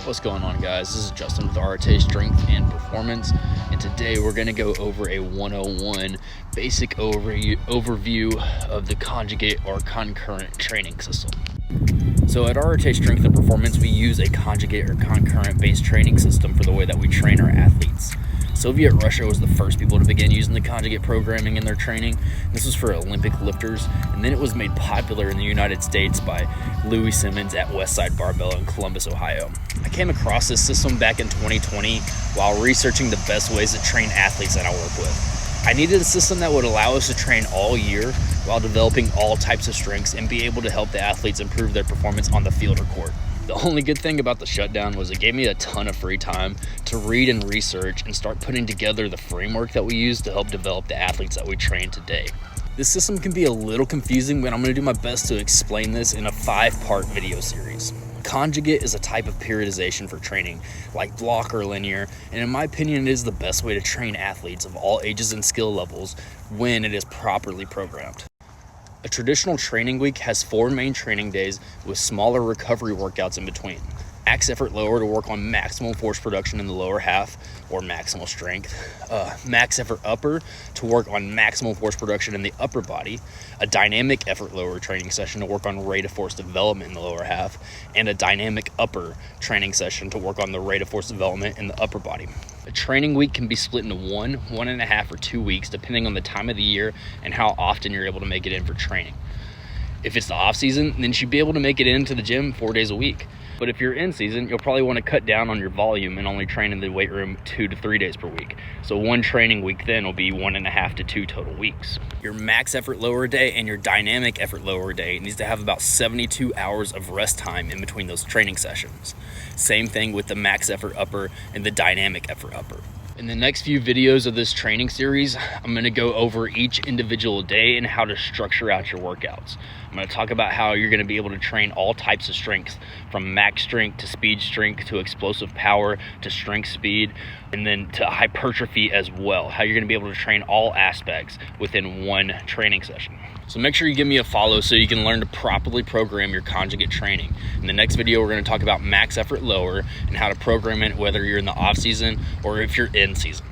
What's going on, guys? This is Justin with RTA Strength and Performance, and today we're going to go over a 101 basic overview of the conjugate or concurrent training system. So at RTA Strength and Performance, we use a conjugate or concurrent based training system for the way that we train our athletes. Soviet Russia was the first people to begin using the conjugate programming in their training. This was for Olympic lifters, and then it was made popular in the United States by Louis Simmons at Westside Barbell in Columbus, Ohio. I came across this system back in 2020 while researching the best ways to train athletes that I work with. I needed a system that would allow us to train all year while developing all types of strengths and be able to help the athletes improve their performance on the field or court. The only good thing about the shutdown was it gave me a ton of free time to read and research and start putting together the framework that we use to help develop the athletes that we train today. This system can be a little confusing, but I'm going to do my best to explain this in a 5-part video series. Conjugate is a type of periodization for training, like block or linear, and in my opinion, it is the best way to train athletes of all ages and skill levels when it is properly programmed. A traditional training week has 4 main training days with smaller recovery workouts in between. Max effort lower to work on maximal force production in the lower half or maximal strength. Max effort upper to work on maximal force production in the upper body. A dynamic effort lower training session to work on rate of force development in the lower half. And a dynamic upper training session to work on the rate of force development in the upper body. A training week can be split into 1, 1.5, or 2 weeks depending on the time of the year and how often you're able to make it in for training. If it's the off season, then you should be able to make it into the gym 4 days a week. But if you're in season, you'll probably want to cut down on your volume and only train in the weight room 2 to 3 days per week. So 1 training week then will be 1.5 to 2 total weeks. Your max effort lower day and your dynamic effort lower day needs to have about 72 hours of rest time in between those training sessions. Same thing with the max effort upper and the dynamic effort upper. In the next few videos of this training series, I'm going to go over each individual day and how to structure out your workouts. I'm going to talk about how you're going to be able to train all types of strengths, from max strength to speed strength to explosive power to strength speed, and then to hypertrophy as well, how you're going to be able to train all aspects within 1 training session. So make sure you give me a follow so you can learn to properly program your conjugate training. In the next video, we're going to talk about max effort lower and how to program it whether you're in the off season or if you're in season.